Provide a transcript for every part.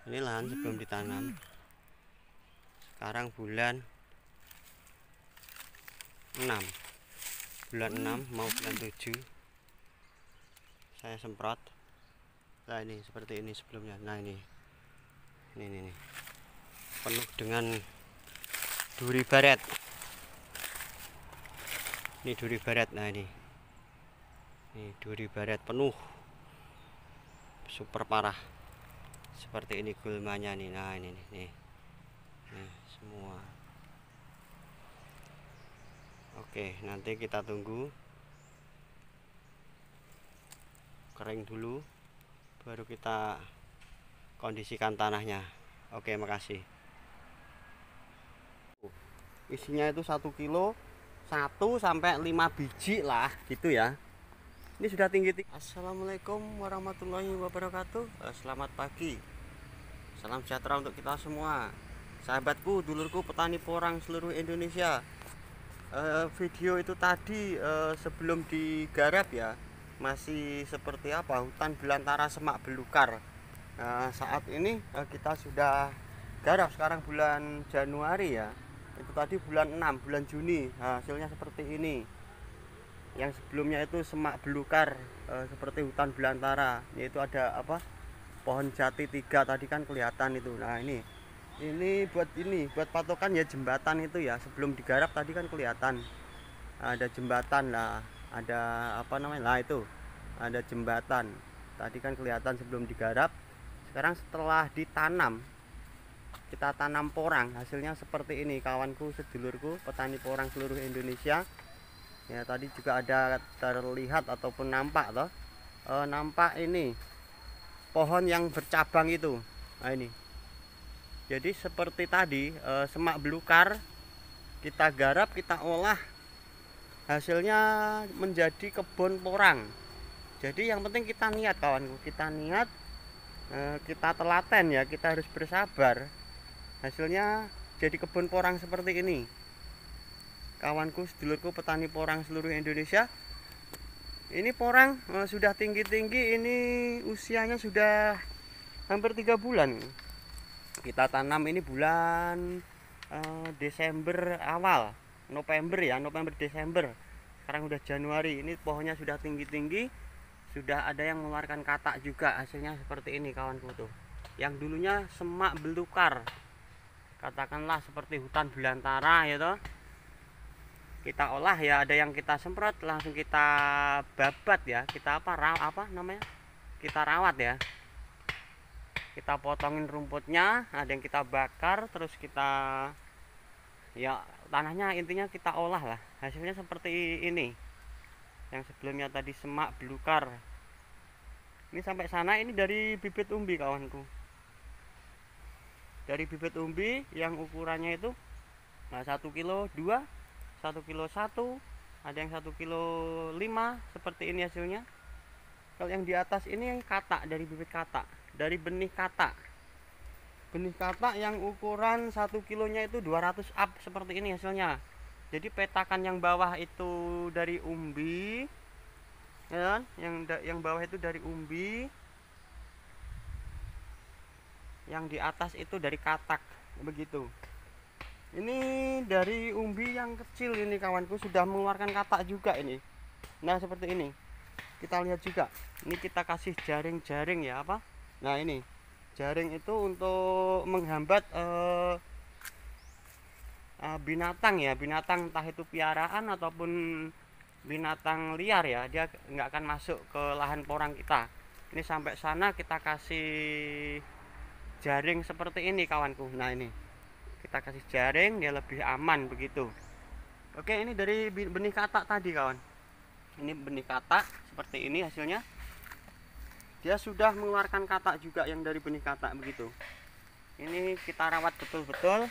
Ini lahan sebelum ditanam. Sekarang bulan 6. Bulan 6 mau bulan 7. Saya semprot. Nah, ini seperti ini sebelumnya. Nah, ini. Ini. Penuh dengan duri baret. Ini duri baret. Nah, ini. Ini duri baret penuh. Super parah. Seperti ini gulmanya nih. Nah, ini nih. Nih, semua. Oke, nanti kita tunggu kering dulu, baru kita kondisikan tanahnya. Oke, makasih. Isinya itu 1 kilo, 1 sampai 5 biji lah, gitu ya. Ini sudah tinggi. Assalamualaikum warahmatullahi wabarakatuh. Selamat pagi. Salam sejahtera untuk kita semua. Sahabatku, dulurku, petani porang seluruh Indonesia. Video itu tadi sebelum digarap ya, masih seperti apa, hutan belantara semak belukar. Saat ini kita sudah garap, sekarang bulan Januari ya. Itu tadi bulan 6, bulan Juni. Hasilnya seperti ini. Yang sebelumnya itu semak belukar, seperti hutan belantara, yaitu ada apa, pohon jati 3 tadi kan kelihatan itu. Nah, ini buat patokan ya, jembatan itu ya, sebelum digarap tadi kan kelihatan ada jembatan lah, ada apa namanya lah, itu ada jembatan tadi kan kelihatan sebelum digarap. Sekarang setelah ditanam, kita tanam porang, hasilnya seperti ini kawanku, sedulurku, petani porang seluruh Indonesia ya. Tadi juga ada terlihat ataupun nampak toh, nampak ini pohon yang bercabang itu. Nah, ini jadi seperti tadi, semak belukar kita garap, kita olah, hasilnya menjadi kebun porang. Jadi yang penting kita niat kawanku, kita niat, kita telaten ya, kita harus bersabar. Hasilnya jadi kebun porang seperti ini. Kawanku, sedulurku, petani porang seluruh Indonesia. Ini porang sudah tinggi-tinggi, ini usianya sudah hampir 3 bulan. Kita tanam ini bulan Desember awal, November ya, November Desember. Sekarang udah Januari, ini pohonnya sudah tinggi-tinggi, sudah ada yang mengeluarkan katak juga. Hasilnya seperti ini kawanku tuh. Yang dulunya semak belukar, katakanlah seperti hutan belantara ya toh. Kita olah ya, ada yang kita semprot, langsung kita babat ya, kita apa namanya, kita rawat ya. Kita potongin rumputnya, ada yang kita bakar, terus kita ya tanahnya intinya kita olah lah. Hasilnya seperti ini. Yang sebelumnya tadi semak belukar. Ini sampai sana, ini dari bibit umbi kawanku. Dari bibit umbi yang ukurannya itu 1 kilo 2, 1 kilo 1, ada yang 1 kilo 5, seperti ini hasilnya. Kalau yang di atas ini yang katak, dari bibit katak, dari benih katak. Benih katak yang ukuran 1 kilonya itu 200 up, seperti ini hasilnya. Jadi petakan yang bawah itu dari umbi ya kan? Yang bawah itu dari umbi, yang di atas itu dari katak, begitu. Ini dari umbi yang kecil ini kawanku, sudah mengeluarkan katak juga ini. Nah, seperti ini. Kita lihat juga. Ini kita kasih jaring-jaring ya apa? Nah, ini jaring itu untuk menghambat binatang ya, binatang entah itu piaraan ataupun binatang liar ya, dia nggak akan masuk ke lahan porang kita. Ini sampai sana kita kasih jaring seperti ini kawanku. Nah, ini kita kasih jaring, dia lebih aman begitu. Oke, ini dari benih katak tadi kawan. Ini benih katak seperti ini hasilnya. Dia sudah mengeluarkan katak juga yang dari benih katak begitu. Ini kita rawat betul-betul,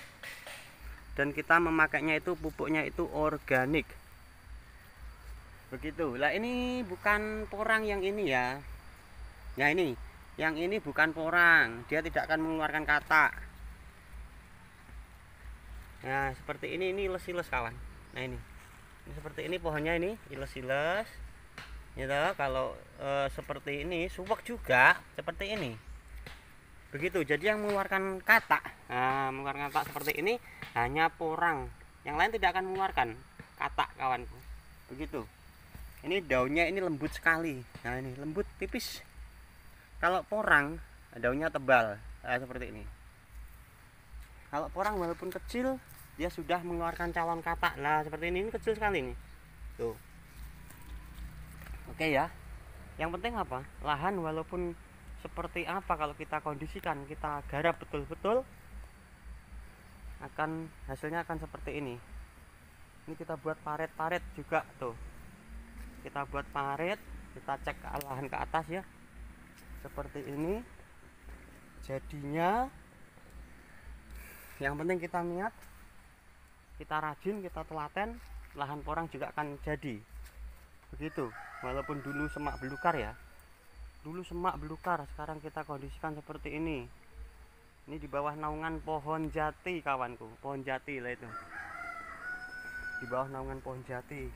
dan kita memakainya itu pupuknya itu organik. Begitu. Lah, ini bukan porang yang ini ya. Nah, ini yang ini bukan porang, dia tidak akan mengeluarkan katak. Nah, seperti ini iles-iles kawan. Nah, ini seperti ini pohonnya, ini iles-iles gitu. Kalau seperti ini suwek juga seperti ini. Begitu. Jadi yang mengeluarkan katak, mengeluarkan katak seperti ini hanya porang, yang lain tidak akan mengeluarkan katak, kawanku. Begitu. Ini daunnya ini lembut sekali. Nah, ini lembut tipis. Kalau porang daunnya tebal, seperti ini. Kalau porang walaupun kecil, dia sudah mengeluarkan calon katak. Nah, seperti ini kecil sekali nih. Tuh. Oke ya. Yang penting apa? Lahan walaupun seperti apa, kalau kita kondisikan, kita garap betul-betul, akan hasilnya akan seperti ini. Ini kita buat paret-paret juga tuh. Kita buat paret, kita cek ke lahan ke atas ya. Seperti ini. Jadinya yang penting kita niat, kita rajin, kita telaten, lahan porang juga akan jadi. Begitu. Walaupun dulu semak belukar ya. Dulu semak belukar, sekarang kita kondisikan seperti ini. Ini di bawah naungan pohon jati, kawanku. Pohon jati lah itu. Di bawah naungan pohon jati.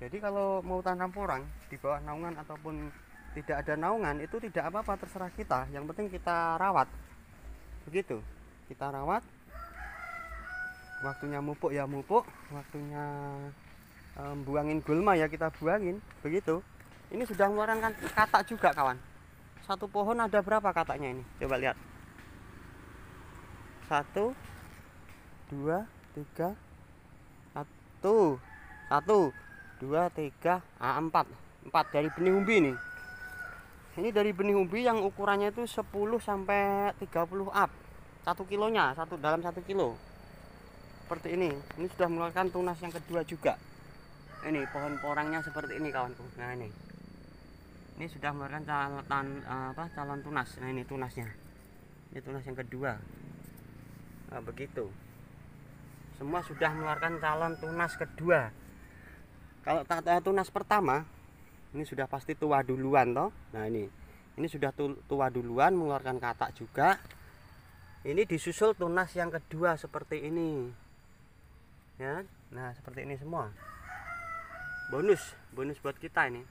Jadi kalau mau tanam porang di bawah naungan ataupun tidak ada naungan, itu tidak apa-apa, terserah kita. Yang penting kita rawat. Begitu. Kita rawat. Waktunya mupuk ya mupuk, waktunya buangin gulma ya kita buangin. Begitu. Ini sudah mengeluarkan katak juga, kawan. Satu pohon ada berapa kataknya ini? Coba lihat. 1 2 3 1 2 3 4 dari benih umbi ini. Ini dari benih umbi yang ukurannya itu 10 sampai 30 up. 1 kilonya, dalam 1 kilo. Seperti ini. Ini sudah mengeluarkan tunas yang kedua juga. Ini pohon porangnya seperti ini, kawanku. Nah, ini sudah mengeluarkan calon tunas. Nah, ini tunasnya. Ini tunas yang kedua. Nah, begitu. Semua sudah mengeluarkan calon tunas kedua. Kalau tunas pertama, ini sudah pasti tua duluan toh. Nah, ini sudah tua duluan, mengeluarkan katak juga. Ini disusul tunas yang kedua seperti ini. Ya. Nah, seperti ini semua. Bonus buat kita ini.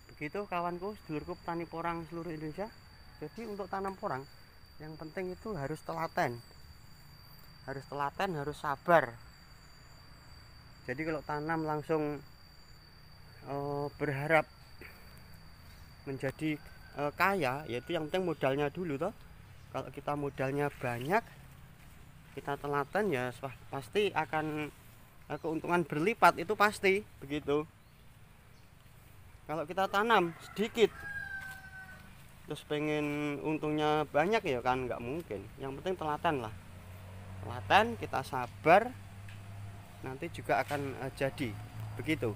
Begitu, kawanku, sedulurku petani porang seluruh Indonesia. Jadi untuk tanam porang, yang penting itu harus telaten. Harus telaten, harus sabar. Jadi kalau tanam langsung berharap menjadi kaya, yaitu yang penting modalnya dulu toh. Kalau kita modalnya banyak, kita telaten, ya pasti akan keuntungan berlipat, itu pasti begitu. Kalau kita tanam sedikit terus pengen untungnya banyak, ya kan nggak mungkin. Yang penting telaten lah. Telaten, kita sabar, nanti juga akan jadi. Begitu.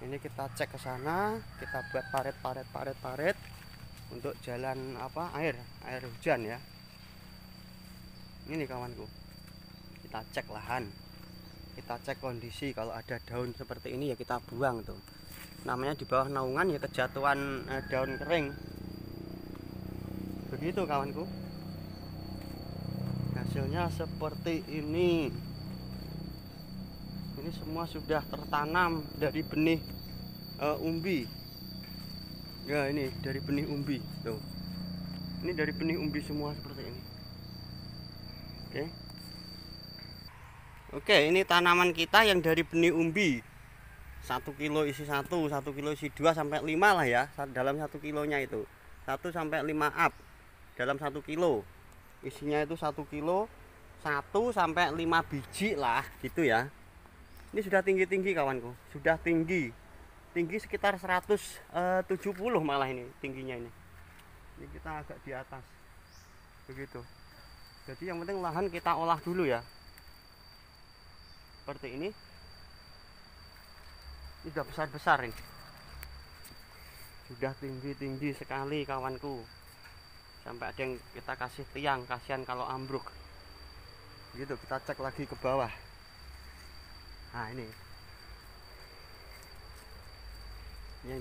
Ini kita cek ke sana, kita buat paret untuk jalan air hujan ya. Ini kawanku. Kita cek lahan. Kita cek kondisi, kalau ada daun seperti ini ya kita buang tuh. Namanya di bawah naungan ya kejatuhan daun kering. Begitu, kawanku. Hasilnya seperti ini. Ini semua sudah tertanam dari benih umbi. Ya, ini dari benih umbi tuh. Ini dari benih umbi semua seperti ini. Oke, ini tanaman kita yang dari benih umbi. 1 kilo isi 1 kilo isi 2 sampai 5 lah ya, dalam 1 kilonya itu 1 sampai 5 up dalam 1 kilo. Isinya itu 1 kilo 1 sampai 5 biji lah gitu ya. Ini sudah tinggi-tinggi, kawanku. Sudah tinggi sekitar 170 malah ini tingginya ini. Ini kita agak di atas. Begitu. Jadi yang penting lahan kita olah dulu ya. Seperti ini. Ini sudah besar-besar ini. Sudah tinggi-tinggi sekali, kawanku. Sampai ada yang kita kasih tiang, kasihan kalau ambruk. Begitu, kita cek lagi ke bawah. Nah, ini. Yang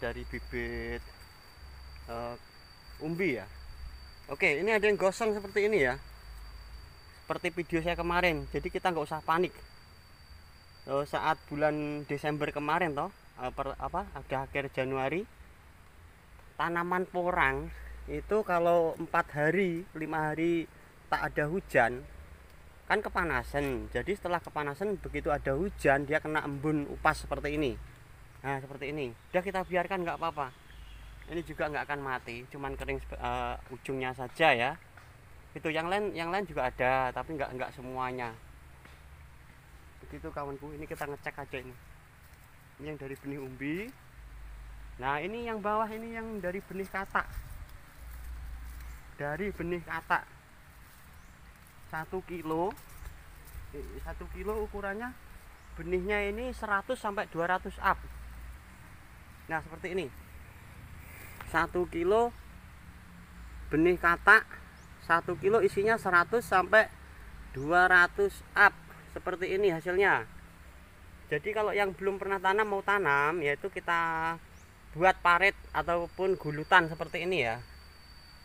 dari bibit umbi ya. Oke, ini ada yang gosong seperti ini ya. Seperti video saya kemarin. Jadi kita nggak usah panik. Saat bulan Desember kemarin ada akhir Januari, tanaman porang itu kalau 4 hari 5 hari tak ada hujan kan kepanasan. Jadi setelah kepanasan begitu ada hujan dia kena embun upas seperti ini. Nah seperti ini udah kita biarkan nggak apa-apa, ini juga nggak akan mati, cuman kering ujungnya saja ya. Itu yang lain juga ada tapi nggak semuanya. Begitu kawanku, ini kita ngecek aja ini yang dari benih umbi. Nah ini yang bawah ini yang dari benih katak, dari benih katak 1 kilo. 1 kilo ukurannya benihnya ini 100 sampai 200 up. Nah seperti ini 1 kilo benih katak, 1 kilo isinya 100 sampai 200 up. Seperti ini hasilnya. Jadi kalau yang belum pernah tanam mau tanam, yaitu kita buat parit ataupun gulutan seperti ini ya.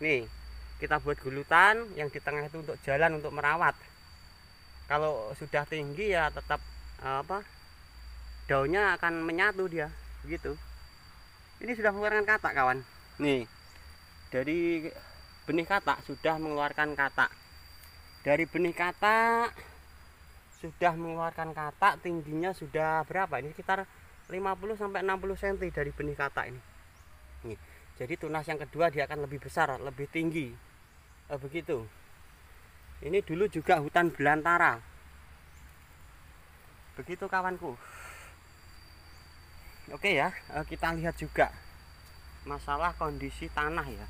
Nih kita buat gulutan yang di tengah itu untuk jalan, untuk merawat. Kalau sudah tinggi ya tetap daunnya akan menyatu dia begitu. Ini sudah mengeluarkan katak kawan. Nih dari benih katak sudah mengeluarkan katak. Dari benih katak sudah mengeluarkan katak, tingginya sudah berapa ini, sekitar 50 sampai 60 cm dari benih katak ini. Nih, jadi tunas yang kedua dia akan lebih besar, lebih tinggi. Begitu. Ini dulu juga hutan belantara. Begitu kawanku. Oke ya, kita lihat juga masalah kondisi tanah ya.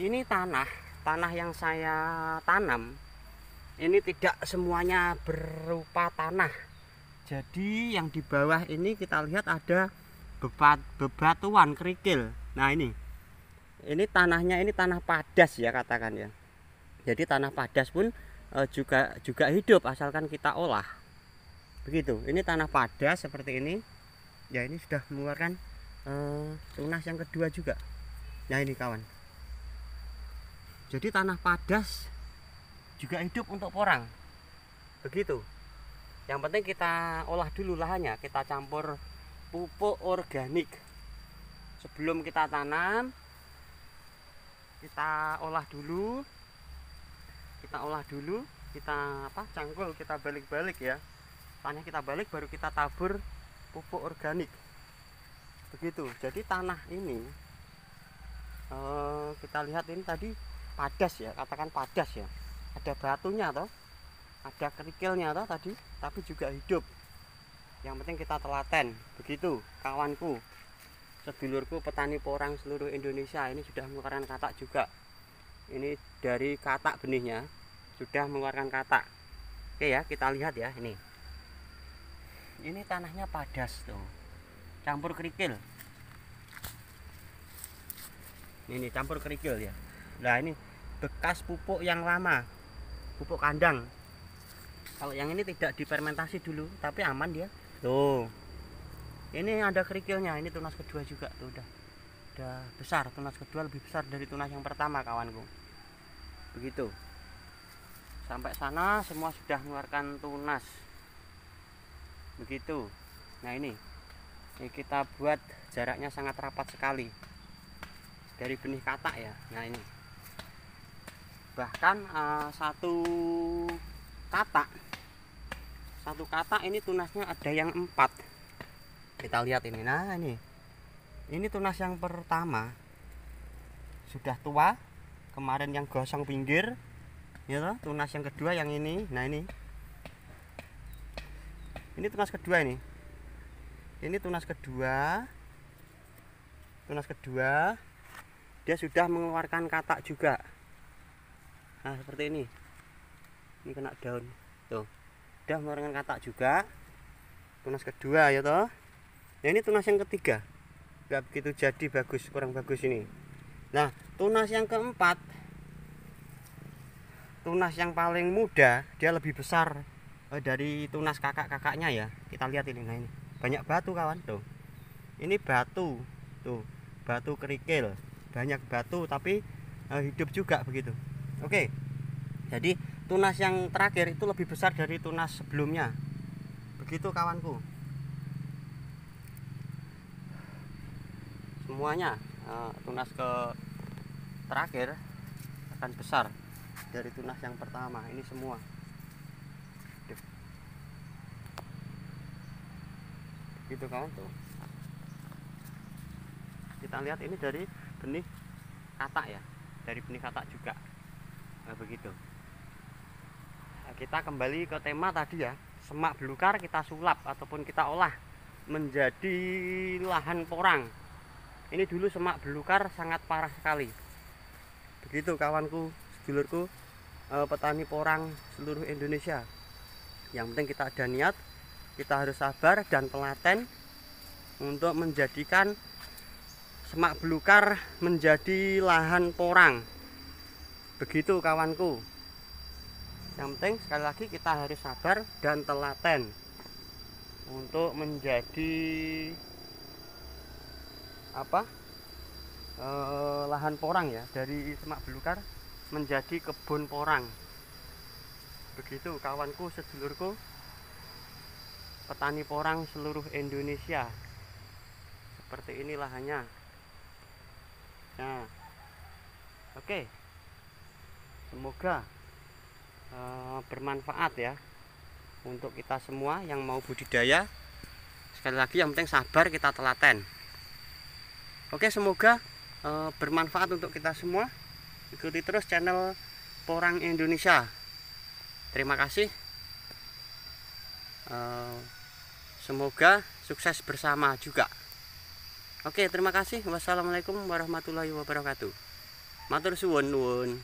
Ini tanah yang saya tanam ini tidak semuanya berupa tanah. Jadi yang di bawah ini kita lihat ada bebatuan kerikil. Nah ini tanahnya, ini tanah padas ya katakan ya. Jadi tanah padas pun juga hidup asalkan kita olah. Begitu. Ini tanah padas seperti ini. Ya ini sudah mengeluarkan tunas yang kedua juga. Nah ini kawan. Jadi tanah padas juga hidup untuk porang. Begitu. Yang penting kita olah dulu lahannya, kita campur pupuk organik. Sebelum kita tanam, kita olah dulu. Kita cangkul, kita balik-balik ya. Tanahnya kita balik baru kita tabur pupuk organik. Begitu. Jadi tanah ini kita lihat ini tadi padas ya, katakan padas ya. Ada batunya toh, ada kerikilnya toh tadi, tapi juga hidup. Yang penting kita telaten. Begitu kawanku, sedulurku petani porang seluruh Indonesia, ini sudah mengeluarkan katak juga. Ini dari katak benihnya sudah mengeluarkan katak. Oke ya, kita lihat ya ini. Ini tanahnya padas tuh, campur kerikil. Ini campur kerikil ya. Nah ini bekas pupuk yang lama, pupuk kandang. Kalau yang ini tidak difermentasi dulu, tapi aman dia. Tuh, ini ada kerikilnya. Ini tunas kedua juga tuh, udah besar. Tunas kedua lebih besar dari tunas yang pertama kawanku. Begitu. Sampai sana semua sudah mengeluarkan tunas. Begitu. Nah ini kita buat jaraknya sangat rapat sekali dari benih katak ya. Nah ini bahkan satu katak ini tunasnya ada yang 4. Kita lihat ini. Nah ini tunas yang pertama sudah tua, kemarin yang gosong pinggir ya toh. Tunas yang kedua yang ini. Nah ini tunas kedua. Ini tunas kedua dia sudah mengeluarkan katak juga. Nah seperti ini kena daun tuh, udah mengeluarkan katak juga. Tunas kedua ya toh. Nah ini tunas yang ketiga nggak begitu jadi, bagus, kurang bagus ini. Nah tunas yang keempat, tunas yang paling muda, dia lebih besar dari tunas kakak-kakaknya ya. Kita lihat ini. Nah ini banyak batu kawan tuh, ini batu tuh, batu kerikil, banyak batu tapi hidup juga begitu. Oke, jadi tunas yang terakhir itu lebih besar dari tunas sebelumnya. Begitu kawanku semuanya. tunas ke terakhir akan besar dari tunas yang pertama. Ini semua gitu kawan tuh. Kita lihat ini dari benih katak ya, dari benih katak juga. Nah, begitu. Nah, kita kembali ke tema tadi ya, semak belukar kita sulap ataupun kita olah menjadi lahan porang. Ini dulu semak belukar sangat parah sekali. Begitu kawanku, sedulurku, petani porang seluruh Indonesia. Yang penting kita ada niat, kita harus sabar dan telaten untuk menjadikan semak belukar menjadi lahan porang. Begitu kawanku. Yang penting sekali lagi kita harus sabar dan telaten untuk menjadi lahan porang ya, dari semak belukar menjadi kebun porang. Begitu kawanku, sedulurku, petani porang seluruh Indonesia. Seperti ini lahannya. Nah, oke. Semoga bermanfaat ya untuk kita semua yang mau budidaya. Sekali lagi yang penting sabar, kita telaten. Oke, semoga bermanfaat untuk kita semua. Ikuti terus channel Porang Indonesia. Terima kasih. Semoga sukses bersama juga. Oke, terima kasih. Wassalamualaikum warahmatullahi wabarakatuh. Matur suwun.